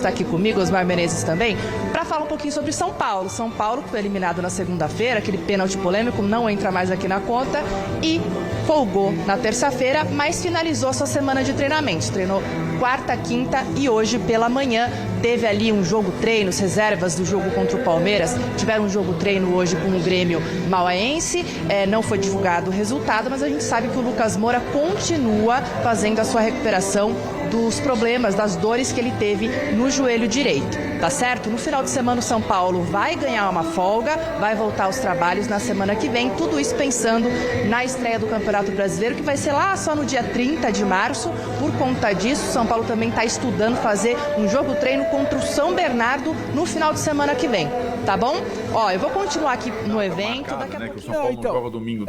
Está aqui comigo, Osmar Menezes também, para falar um pouquinho sobre São Paulo. São Paulo foi eliminado na segunda-feira, aquele pênalti polêmico não entra mais aqui na conta e folgou na terça-feira, mas finalizou sua semana de treinamentos. Treinou quarta, quinta e hoje pela manhã. Teve ali um jogo-treino, as reservas do jogo contra o Palmeiras. Tiveram um jogo-treino hoje com o Grêmio Mauaense. Não foi divulgado o resultado, mas a gente sabe que o Lucas Moura continua fazendo a sua recuperação dos problemas, das dores que ele teve no joelho direito, tá certo? No final de semana o São Paulo vai ganhar uma folga, vai voltar aos trabalhos na semana que vem, tudo isso pensando na estreia do Campeonato Brasileiro, que vai ser lá só no dia 30 de março. Por conta disso, o São Paulo também está estudando fazer um jogo-treino contra o São Bernardo no final de semana que vem, tá bom? Ó, eu vou continuar aqui no evento, daqui a pouco. Que o São Paulo não joga domingo.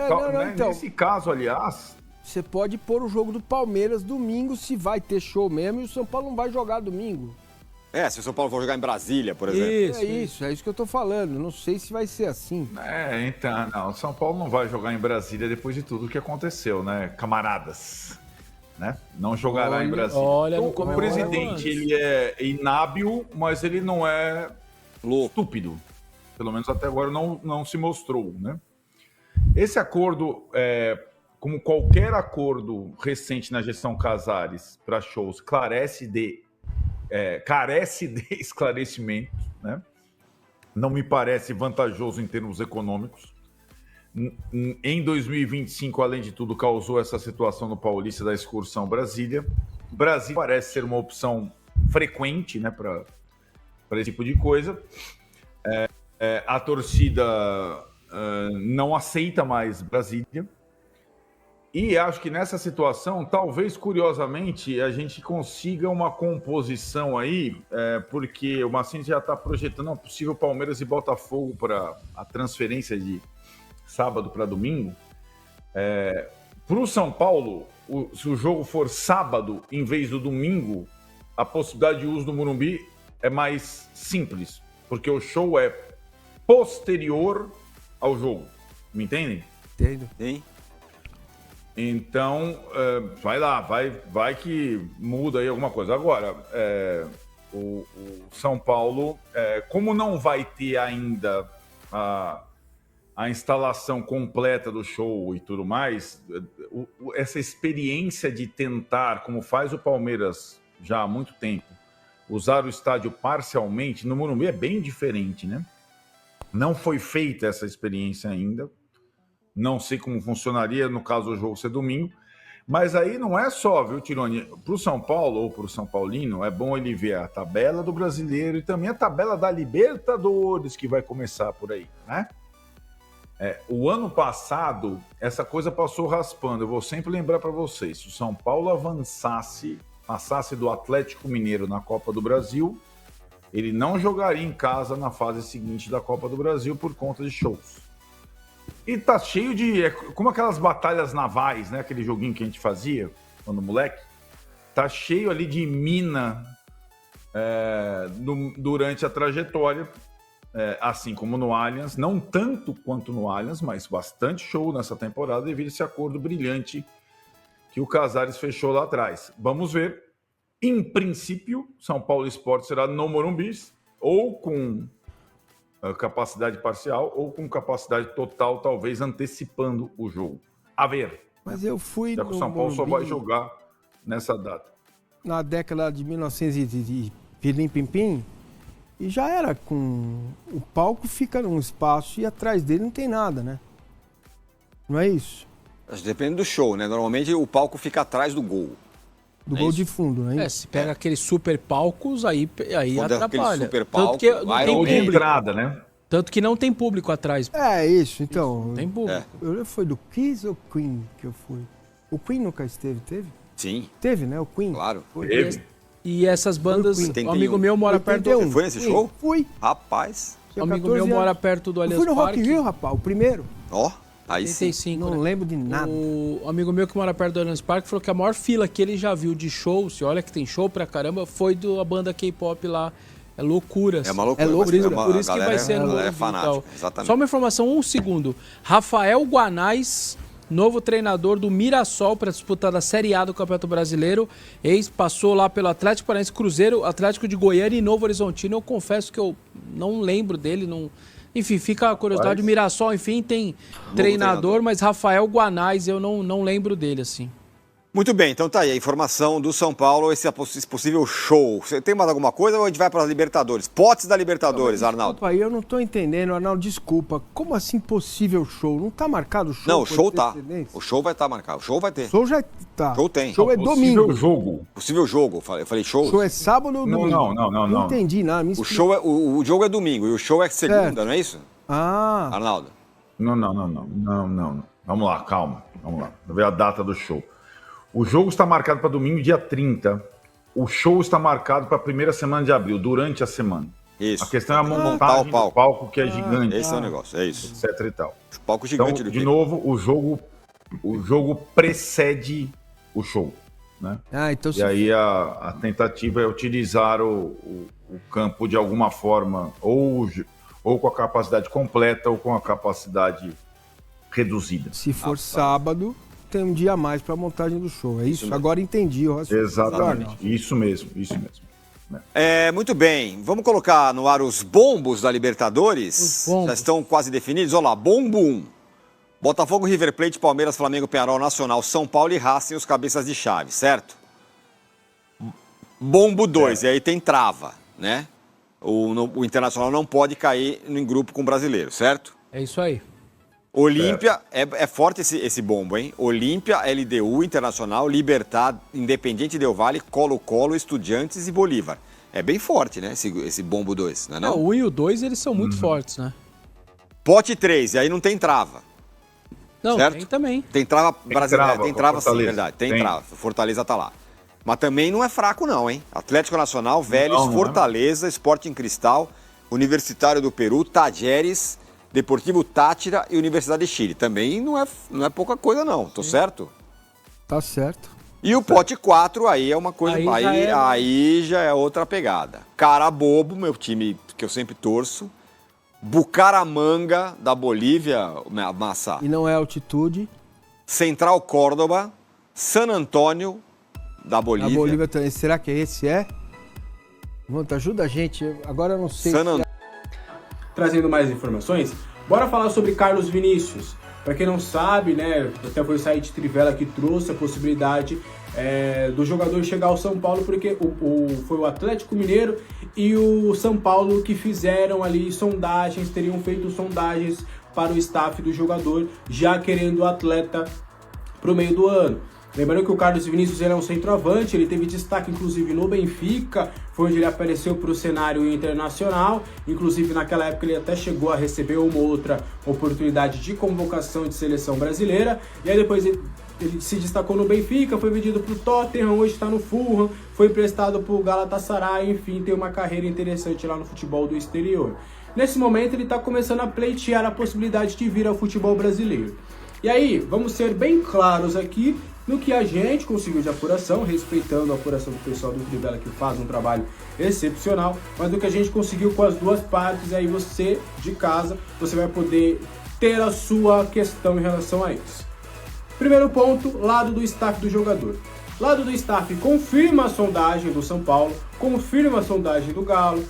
Nesse caso, aliás... Você pode pôr o jogo do Palmeiras domingo, se vai ter show mesmo, e o São Paulo não vai jogar domingo. Se o São Paulo for jogar em Brasília, por exemplo. É isso que eu tô falando. Não sei se vai ser assim. Então, não, o São Paulo não vai jogar em Brasília depois de tudo que aconteceu, né, camaradas? Né? Não jogará em Brasília. O presidente, ele é inábil, mas ele não é estúpido. Pelo menos até agora não se mostrou, né? Esse acordo como qualquer acordo recente na gestão Casares para shows, carece de esclarecimento, né? Não me parece vantajoso em termos econômicos. Em 2025, além de tudo, causou essa situação no Paulista da excursão Brasília. Brasília parece ser uma opção frequente, né, para esse tipo de coisa. A torcida não aceita mais Brasília. E acho que nessa situação, talvez, curiosamente, a gente consiga uma composição aí, porque o Mancini já está projetando um possível Palmeiras e Botafogo para a transferência de sábado para domingo. Para o São Paulo, se o jogo for sábado em vez do domingo, a possibilidade de uso do Morumbi é mais simples, porque o show é posterior ao jogo. Me entendem? Entendo. Sim. Então, vai lá, vai que muda aí alguma coisa. Agora, o São Paulo, como não vai ter ainda a instalação completa do show e tudo mais, essa experiência de tentar, como faz o Palmeiras já há muito tempo, usar o estádio parcialmente, no Morumbi é bem diferente, né? Não foi feita essa experiência ainda. Não sei como funcionaria no caso do jogo ser domingo, mas aí não é só, viu, Tironi? Para o São Paulo ou para o São Paulino, é bom ele ver a tabela do Brasileiro e também a tabela da Libertadores, que vai começar por aí, né? O ano passado, essa coisa passou raspando. Eu vou sempre lembrar para vocês, se o São Paulo passasse do Atlético Mineiro na Copa do Brasil, ele não jogaria em casa na fase seguinte da Copa do Brasil por conta de shows. E tá cheio de... como aquelas batalhas navais, né? Aquele joguinho que a gente fazia quando moleque. Tá cheio ali de mina durante a trajetória, assim como no Allianz. Não tanto quanto no Allianz, mas bastante show nessa temporada devido a esse acordo brilhante que o Casares fechou lá atrás. Vamos ver. Em princípio, São Paulo Sport será no Morumbi, ou com capacidade parcial ou com capacidade total, talvez antecipando o jogo. A ver. Mas eu fui já que o São Paulo só vai jogar nessa data. Na década de 1900 de Pilim-Pim-Pim, e já era com... O palco fica num espaço e atrás dele não tem nada, né? Não é isso? Depende do show, né? Normalmente o palco fica atrás do gol. Do gol de fundo, né? Se pega aqueles super palcos, aí atrapalha. Super palco, tanto que não tem ou de público. entrada, né? Tanto que não tem público atrás. Isso, então. Não tem público. Foi do Kiss ou Queen que eu fui? O Queen nunca esteve, teve? Sim. Teve, né? O Queen. Claro. Teve. E essas bandas, um amigo meu mora perto... Você foi nesse show? Fui. Rapaz. Um amigo meu mora perto do Allianz Parque. Eu fui no Rock in Rio, rapaz, o primeiro. Aí 85, não lembro de nada. O amigo meu que mora perto do Allianz Parque falou que a maior fila que ele já viu de show, se olha que tem show pra caramba, foi da banda K-pop lá. É loucura. É uma loucura. Por isso que vai ser no é fanático, exatamente. Só uma informação, um segundo. Rafael Guanais novo treinador do Mirassol para disputar a Série A do Campeonato Brasileiro. Passou lá pelo Atlético Paranaense, Cruzeiro, Atlético de Goiânia e Novo Horizontino. Eu confesso que eu não lembro dele, Enfim, fica a curiosidade. O Mirassol, enfim, tem treinador, mas Rafael Guanais eu não lembro dele, assim. Muito bem, então tá aí a informação do São Paulo, esse possível show. Você tem mais alguma coisa ou a gente vai para a Libertadores? Potes da Libertadores, Arnaldo. Desculpa aí, eu não tô entendendo, Arnaldo, desculpa. Como assim possível show? Não tá marcado o show? Não, o show tá. O show vai estar marcado, o show vai ter. O show já tá. Show tem. Show é domingo. Possível jogo, eu falei show. O show é sábado ou domingo? Não entendi nada, me explica. O jogo é domingo e o show é segunda, certo. Não é isso? Arnaldo. Não. Vamos lá, calma. Vamos lá. Vou ver a data do show. O jogo está marcado para domingo, dia 30. O show está marcado para a primeira semana de abril, durante a semana. Isso. A questão é a montagem do palco, que é gigante. Esse é o negócio, é isso. Etc e tal. O palco gigante. Então, de novo, o jogo precede o show. Né? Então e aí a tentativa é utilizar o campo de alguma forma, ou com a capacidade completa, ou com a capacidade reduzida. Se for sábado, tem um dia a mais para a montagem do show. É isso? Agora entendi. Exatamente. Isso mesmo. Muito bem. Vamos colocar no ar os bombos da Libertadores. Já estão quase definidos. Olha lá, bombo 1. Botafogo, River Plate, Palmeiras, Flamengo, Peñarol, Nacional, São Paulo e Racing, os cabeças de chave, certo? Bombo 2, e aí tem trava, né? O Internacional não pode cair em grupo com o brasileiro, certo? É isso aí. Olímpia, é forte esse bombo, hein? Olímpia, LDU, Internacional, Libertad, Independiente Del Valle, Colo-Colo, Estudiantes e Bolívar. É bem forte, né? Esse bombo 2, não é não? O 1 e o 2, eles são muito fortes, né? Pote 3, e aí não tem trava. Não, certo? tem também. Tem trava brasileira, tem trava sim, Fortaleza. verdade. Tem trava. Fortaleza tá lá. Mas também não é fraco não, hein? Atlético Nacional, Vélez, Fortaleza, Sporting Cristal, Universitário do Peru, Tajeres, Deportivo Táchira e Universidade de Chile. Também não é pouca coisa não, tô certo? Tá certo. E o pote 4 aí é uma coisa... Aí já é outra pegada. Carabobo, meu time que eu sempre torço. Bucaramanga, da Bolívia, Massa. E não é altitude. Central Córdoba, San Antônio, da Bolívia. A Bolívia também. Será que esse é? Mano, ajuda a gente. Agora eu não sei. Trazendo mais informações, bora falar sobre Carlos Vinícius. Para quem não sabe, né, até foi o site Trivela que trouxe a possibilidade do jogador chegar ao São Paulo, porque foi o Atlético Mineiro e o São Paulo que fizeram ali sondagens, teriam feito sondagens para o staff do jogador, já querendo o atleta para o meio do ano. Lembrando que o Carlos Vinícius ele é um centroavante, ele teve destaque inclusive no Benfica, foi onde ele apareceu para o cenário internacional, inclusive naquela época ele até chegou a receber uma outra oportunidade de convocação de seleção brasileira, e aí depois ele se destacou no Benfica, foi vendido para o Tottenham, hoje está no Fulham, foi emprestado para o Galatasaray, enfim, tem uma carreira interessante lá no futebol do exterior. Nesse momento ele está começando a pleitear a possibilidade de vir ao futebol brasileiro. E aí, vamos ser bem claros aqui no que a gente conseguiu de apuração, respeitando a apuração do pessoal do Trivela que faz um trabalho excepcional, mas do que a gente conseguiu com as duas partes, aí você de casa, você vai poder ter a sua questão em relação a isso. Primeiro ponto, lado do staff do jogador. Lado do staff confirma a sondagem do São Paulo, confirma a sondagem do Galo,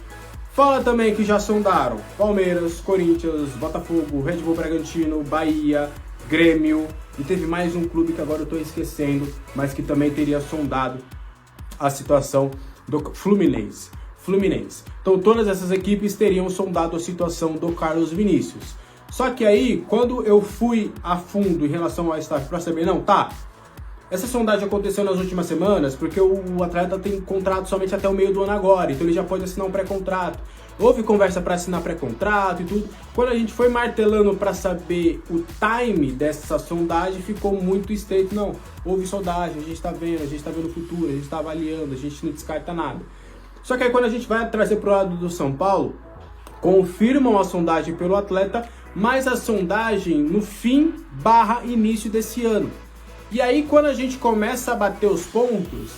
fala também que já sondaram Palmeiras, Corinthians, Botafogo, Red Bull Bragantino, Bahia, Grêmio, e teve mais um clube que agora eu estou esquecendo, mas que também teria sondado a situação do Fluminense. Então todas essas equipes teriam sondado a situação do Carlos Vinícius. Só que aí, quando eu fui a fundo em relação ao staff para saber, essa sondagem aconteceu nas últimas semanas, porque o atleta tem contrato somente até o meio do ano agora, então ele já pode assinar um pré-contrato. Houve conversa para assinar pré-contrato e tudo. Quando a gente foi martelando para saber o time dessa sondagem, ficou muito estreito. Não, houve sondagem, a gente está vendo o futuro, a gente está avaliando, a gente não descarta nada. Só que aí quando a gente vai trazer para o lado do São Paulo, confirmam a sondagem pelo atleta, mas a sondagem no fim/início desse ano. E aí quando a gente começa a bater os pontos,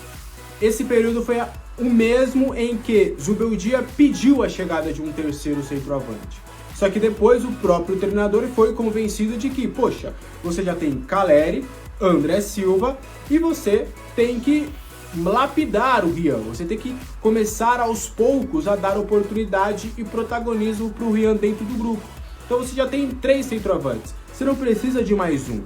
esse período foi o mesmo em que Zubeldia pediu a chegada de um terceiro centroavante. Só que depois o próprio treinador foi convencido de que, poxa, você já tem Caleri, André Silva e você tem que lapidar o Rian. Você tem que começar aos poucos a dar oportunidade e protagonismo para o Rian dentro do grupo. Então você já tem 3 centroavantes, você não precisa de mais um.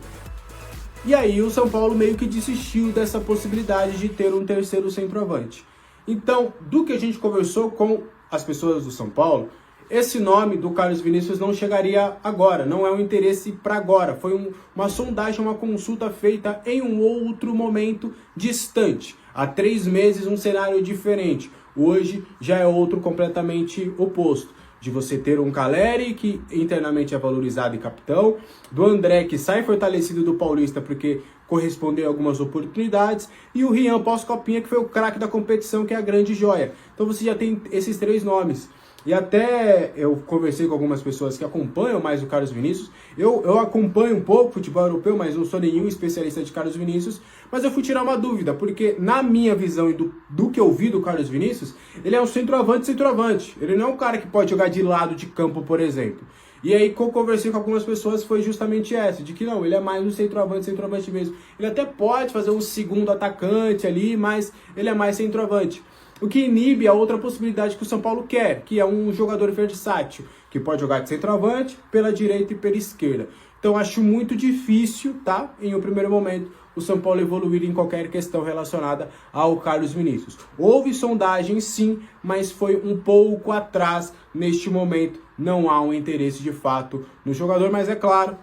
E aí o São Paulo meio que desistiu dessa possibilidade de ter um terceiro centroavante. Então, do que a gente conversou com as pessoas do São Paulo, esse nome do Carlos Vinícius não chegaria agora, não é um interesse para agora. Foi uma sondagem, uma consulta feita em um outro momento distante. Há 3 meses, um cenário diferente. Hoje já é outro completamente oposto. De você ter um Caleri, que internamente é valorizado e capitão, do André, que sai fortalecido do Paulista porque correspondeu a algumas oportunidades, e o Rian pós-copinha, que foi o craque da competição, que é a grande joia. Então você já tem esses 3 nomes. E até eu conversei com algumas pessoas que acompanham mais o Carlos Vinícius. Eu acompanho um pouco futebol europeu, mas não sou nenhum especialista de Carlos Vinícius. Mas eu fui tirar uma dúvida, porque na minha visão e do que eu vi do Carlos Vinícius, ele é um centroavante. Ele não é um cara que pode jogar de lado de campo, por exemplo. E aí, que eu conversei com algumas pessoas, foi justamente essa, de que não, ele é mais um centroavante mesmo. Ele até pode fazer um segundo atacante ali, mas ele é mais centroavante. O que inibe a outra possibilidade que o São Paulo quer, que é um jogador versátil, que pode jogar de centroavante, pela direita e pela esquerda. Então acho muito difícil, tá? Em um primeiro momento, o São Paulo evoluir em qualquer questão relacionada ao Carlos Vinícius. Houve sondagem sim, mas foi um pouco atrás neste momento. Não há um interesse de fato no jogador, mas é claro,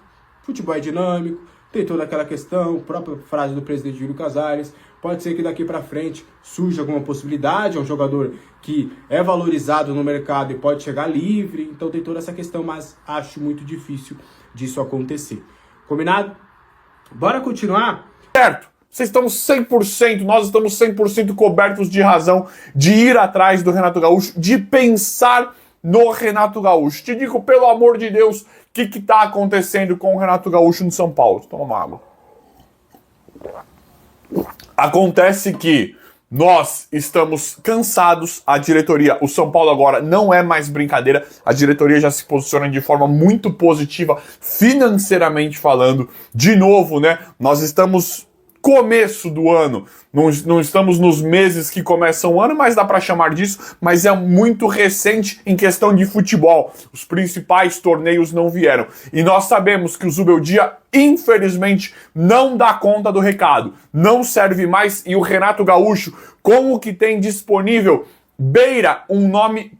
futebol é dinâmico, tem toda aquela questão, a própria frase do presidente Júlio Casares. Pode ser que daqui para frente surja alguma possibilidade, é um jogador que é valorizado no mercado e pode chegar livre, então tem toda essa questão, mas acho muito difícil disso acontecer. Combinado? Bora continuar? Certo, vocês estão 100%, nós estamos 100% cobertos de razão de ir atrás do Renato Gaúcho, de pensar no Renato Gaúcho. Te digo, pelo amor de Deus, o que está acontecendo com o Renato Gaúcho no São Paulo? Toma uma água. Acontece que nós estamos cansados, a diretoria, o São Paulo agora não é mais brincadeira, a diretoria já se posiciona de forma muito positiva, financeiramente falando. De novo, né, nós estamos começo do ano, não estamos nos meses que começam o ano, mas dá para chamar disso, mas é muito recente em questão de futebol. Os principais torneios não vieram. E nós sabemos que o Zubeldia, infelizmente, não dá conta do recado. Não serve mais, e o Renato Gaúcho, com o que tem disponível, beira um nome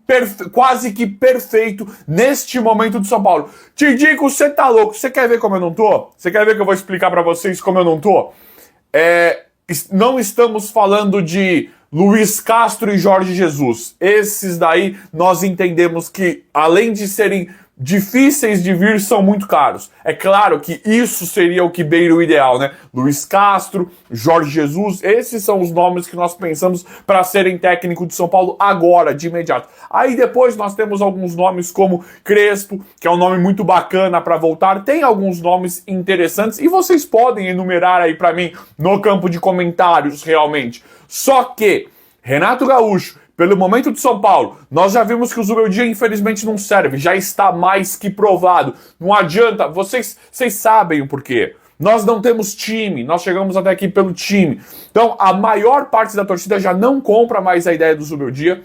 quase que perfeito neste momento do São Paulo. Te digo, você tá louco, você quer ver como eu não tô? Você quer ver que eu vou explicar para vocês como eu não tô? Não estamos falando de Luiz Castro e Jorge Jesus. Esses daí nós entendemos que, além de serem difíceis de vir, são muito caros. É claro que isso seria o que beira o ideal, né? Luiz Castro, Jorge Jesus, esses são os nomes que nós pensamos para serem técnico de São Paulo agora, de imediato. Aí depois nós temos alguns nomes como Crespo, que é um nome muito bacana para voltar. Tem alguns nomes interessantes e vocês podem enumerar aí para mim no campo de comentários realmente. Só que Renato Gaúcho, pelo momento de São Paulo, nós já vimos que o Zubeldia infelizmente não serve, já está mais que provado. Não adianta, vocês sabem o porquê. Nós não temos time, nós chegamos até aqui pelo time. Então a maior parte da torcida já não compra mais a ideia do Zubeldia.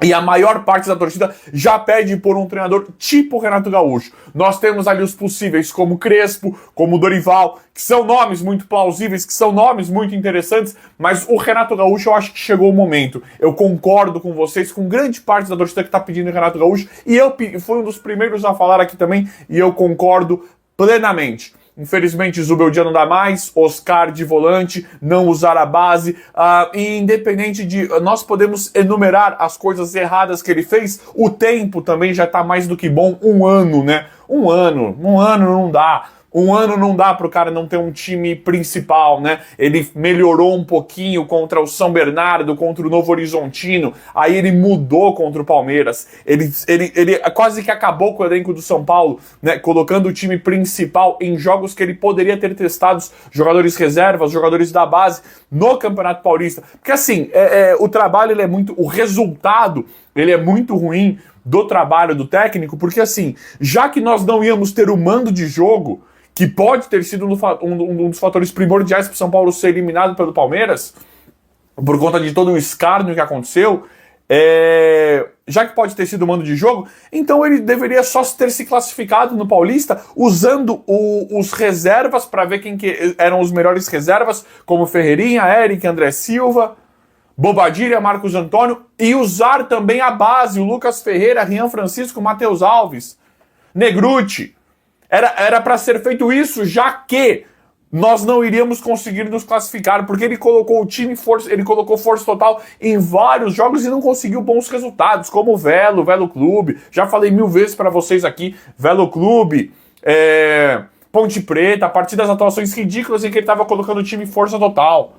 E a maior parte da torcida já pede por um treinador tipo Renato Gaúcho. Nós temos ali os possíveis como Crespo, como Dorival, que são nomes muito plausíveis, que são nomes muito interessantes, mas o Renato Gaúcho eu acho que chegou o momento. Eu concordo com vocês, com grande parte da torcida que está pedindo o Renato Gaúcho, e eu fui um dos primeiros a falar aqui também, e eu concordo plenamente. Infelizmente, Zubeldia não dá mais, Oscar de volante, não usar a base, e independente de... Nós podemos enumerar as coisas erradas que ele fez, o tempo também já está mais do que bom, 1 ano, né? Um ano não dá. 1 ano não dá pro cara não ter um time principal, né? Ele melhorou um pouquinho contra o São Bernardo, contra o Novo Horizontino, aí ele mudou contra o Palmeiras, ele quase que acabou com o elenco do São Paulo, né? Colocando o time principal em jogos que ele poderia ter testado jogadores reservas, jogadores da base no Campeonato Paulista. Porque assim, o trabalho ele é muito... O resultado ele é muito ruim do trabalho do técnico, porque assim, já que nós não íamos ter o mando de jogo, que pode ter sido um dos fatores primordiais para o São Paulo ser eliminado pelo Palmeiras, por conta de todo o escárnio que aconteceu, já que pode ter sido o mando de jogo, então ele deveria só ter se classificado no Paulista usando os reservas para ver quem que eram os melhores reservas, como Ferreirinha, Eric, André Silva, Bobadilha, Marcos Antônio, e usar também a base, o Lucas Ferreira, Rian Francisco, Matheus Alves, Negruti. Era para ser feito isso, já que nós não iríamos conseguir nos classificar, porque ele colocou o time ele colocou força total em vários jogos e não conseguiu bons resultados, como o Velo Clube. Já falei 1000 vezes para vocês aqui, Velo Clube, Ponte Preta, a partir das atuações ridículas em que ele estava colocando o time força total.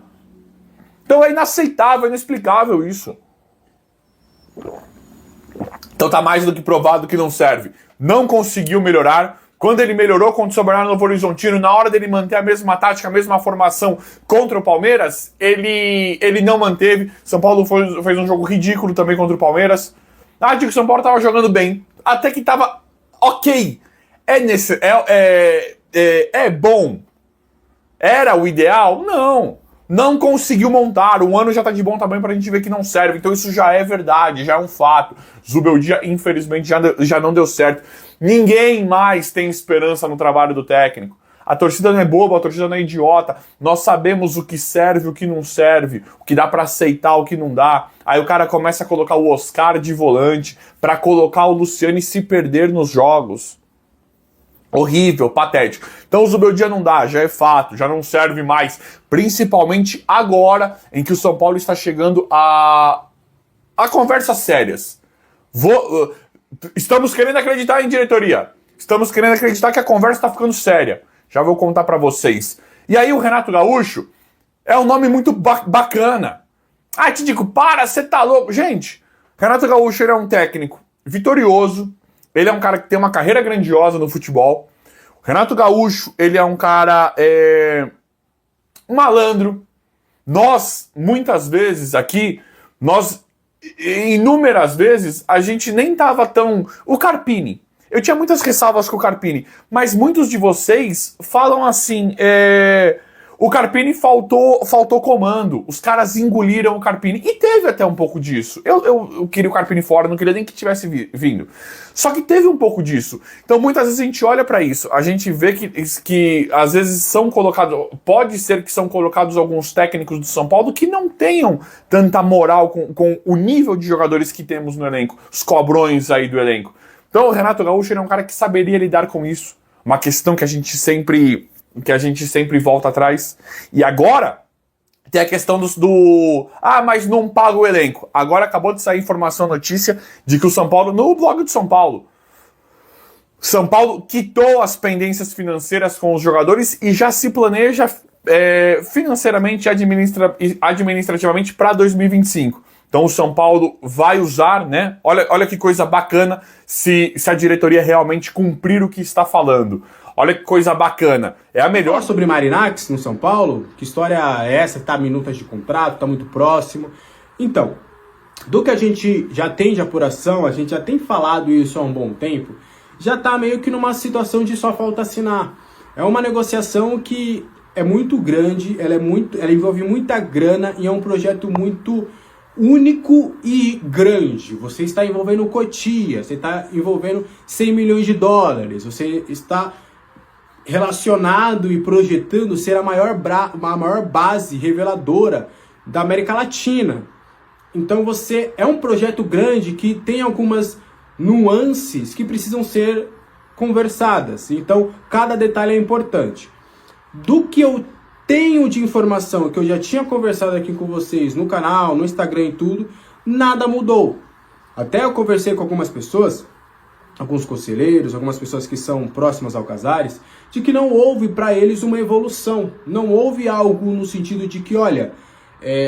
Então é inaceitável, é inexplicável isso. Então tá mais do que provado que não serve. Não conseguiu melhorar. Quando ele melhorou contra o São Bernardo Novo Horizontino, na hora dele manter a mesma tática, a mesma formação contra o Palmeiras, ele não manteve. São Paulo fez um jogo ridículo também contra o Palmeiras. Digo que o São Paulo estava jogando bem. Até que estava ok. É bom. Era o ideal? Não. Não conseguiu montar. Um ano já tá de bom tamanho pra gente ver que não serve. Então isso já é verdade, já é um fato. Zubeldia, infelizmente, já não deu certo. Ninguém mais tem esperança no trabalho do técnico. A torcida não é boba, a torcida não é idiota. Nós sabemos o que serve, o que não serve, o que dá pra aceitar, o que não dá. Aí o cara começa a colocar o Oscar de volante pra colocar o Luciano e se perder nos jogos. Horrível, patético. Então o Zubeldia não dá, já é fato, já não serve mais. Principalmente agora em que o São Paulo está chegando a conversas sérias. Estamos querendo acreditar em diretoria. Estamos querendo acreditar que a conversa está ficando séria. Já vou contar para vocês. E aí o Renato Gaúcho é um nome muito bacana. Te digo, você tá louco. Gente, Renato Gaúcho ele é um técnico vitorioso. Ele é um cara que tem uma carreira grandiosa no futebol. O Renato Gaúcho, ele é um cara um malandro. Nós, muitas vezes aqui, inúmeras vezes, a gente nem tava tão... O Carpini. Eu tinha muitas ressalvas com o Carpini, mas muitos de vocês falam assim, o Carpini faltou comando, os caras engoliram o Carpini, e teve até um pouco disso. Eu queria o Carpini fora, não queria nem que tivesse vindo. Só que teve um pouco disso. Então muitas vezes a gente olha pra isso, a gente vê que às vezes são colocados, pode ser que são colocados alguns técnicos do São Paulo que não tenham tanta moral com o nível de jogadores que temos no elenco, os cobrões aí do elenco. Então o Renato Gaúcho é um cara que saberia lidar com isso. Uma questão que a gente sempre volta atrás. E agora tem a questão mas não paga o elenco. Agora acabou de sair informação, notícia, de que o São Paulo, no blog de São Paulo quitou as pendências financeiras com os jogadores e já se planeja financeiramente e administrativamente para 2025. Então o São Paulo vai usar, né? Olha que coisa bacana se a diretoria realmente cumprir o que está falando. Olha que coisa bacana. É a melhor... Fala sobre Marinakis no São Paulo? Que história é essa? Tá minutas de contrato, tá muito próximo. Então, do que a gente já tem de apuração, a gente já tem falado isso há um bom tempo, já tá meio que numa situação de só falta assinar. É uma negociação que é muito grande, ela envolve muita grana e é um projeto muito único e grande. Você está envolvendo Cotia, você está envolvendo 100 milhões de dólares, você está relacionado e projetando ser a maior base reveladora da América Latina. Então é um projeto grande que tem algumas nuances que precisam ser conversadas. Então cada detalhe é importante. Do que eu tenho de informação, que eu já tinha conversado aqui com vocês no canal, no Instagram e tudo, nada mudou. Até eu conversei com algumas pessoas, alguns conselheiros, algumas pessoas que são próximas ao Casares, de que não houve para eles uma evolução. Não houve algo no sentido de que, olha,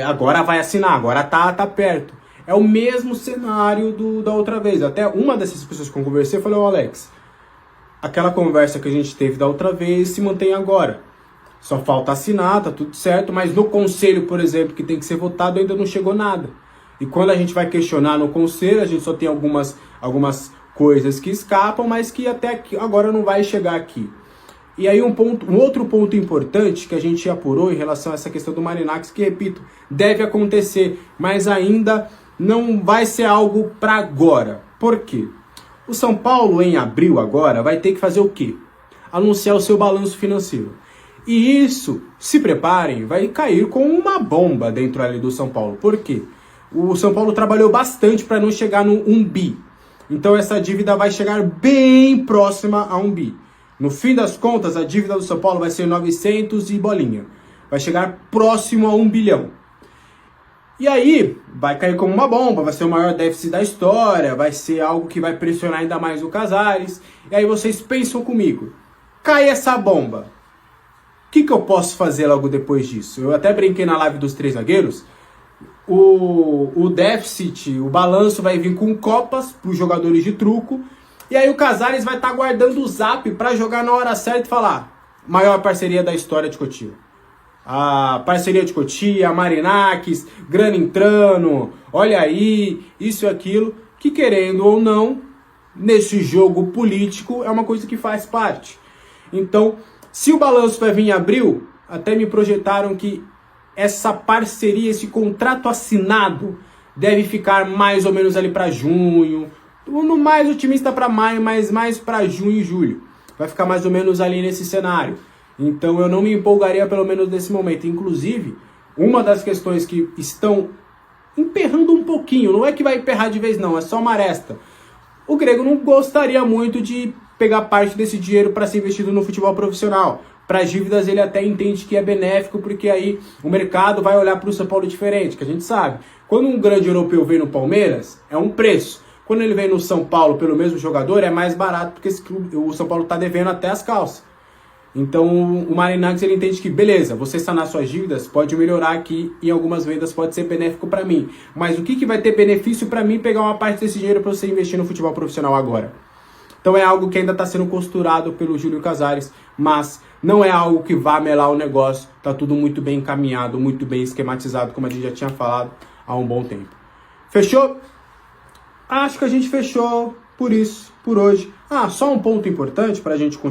agora vai assinar, agora tá perto. É o mesmo cenário da outra vez. Até uma dessas pessoas que eu conversei falou, Alex, aquela conversa que a gente teve da outra vez se mantém agora. Só falta assinar, tá tudo certo, mas no conselho, por exemplo, que tem que ser votado, ainda não chegou nada. E quando a gente vai questionar no conselho, a gente só tem algumas coisas que escapam, mas que até aqui, agora não vai chegar aqui. E aí um outro ponto importante que a gente apurou em relação a essa questão do Marinakis, que, repito, deve acontecer, mas ainda não vai ser algo para agora. Por quê? O São Paulo, em abril agora, vai ter que fazer o quê? Anunciar o seu balanço financeiro. E isso, se preparem, vai cair com uma bomba dentro ali do São Paulo. Por quê? O São Paulo trabalhou bastante para não chegar no 1 bi. Então essa dívida vai chegar bem próxima a 1 bi. No fim das contas, a dívida do São Paulo vai ser 900 e bolinha. Vai chegar próximo a 1 bilhão. E aí, vai cair como uma bomba, vai ser o maior déficit da história, vai ser algo que vai pressionar ainda mais o Casares. E aí vocês pensam comigo, cai essa bomba, o que eu posso fazer logo depois disso? Eu até brinquei na live dos 3 zagueiros, o déficit, o balanço vai vir com copas para os jogadores de truco, e aí o Casares vai estar guardando o zap para jogar na hora certa e falar, maior parceria da história de Cotia. A parceria de Cotia, Marinakis, grana entrando, olha aí, isso e aquilo, que querendo ou não, nesse jogo político é uma coisa que faz parte. Então, se o balanço vai vir em abril, até me projetaram que essa parceria, esse contrato assinado, deve ficar mais ou menos ali para junho, no mais otimista para maio, mas mais para junho e julho. Vai ficar mais ou menos ali nesse cenário. Então eu não me empolgaria pelo menos nesse momento. Inclusive, uma das questões que estão emperrando um pouquinho, não é que vai emperrar de vez não, é só uma aresta. O Grego não gostaria muito de pegar parte desse dinheiro para ser investido no futebol profissional. Para as dívidas ele até entende que é benéfico, porque aí o mercado vai olhar para o São Paulo diferente, que a gente sabe. Quando um grande europeu vem no Palmeiras, é um preço. Quando ele vem no São Paulo pelo mesmo jogador, é mais barato, porque o São Paulo está devendo até as calças. Então o Marinakis ele entende que, beleza, você sanar suas dívidas pode melhorar aqui, em algumas vendas pode ser benéfico para mim. Mas o que vai ter benefício para mim pegar uma parte desse dinheiro para você investir no futebol profissional agora? Então é algo que ainda está sendo costurado pelo Júlio Casares, mas não é algo que vá melar o negócio. Está tudo muito bem encaminhado, muito bem esquematizado, como a gente já tinha falado há um bom tempo. Fechou? Acho que a gente fechou por isso, por hoje. Só um ponto importante para a gente continuar.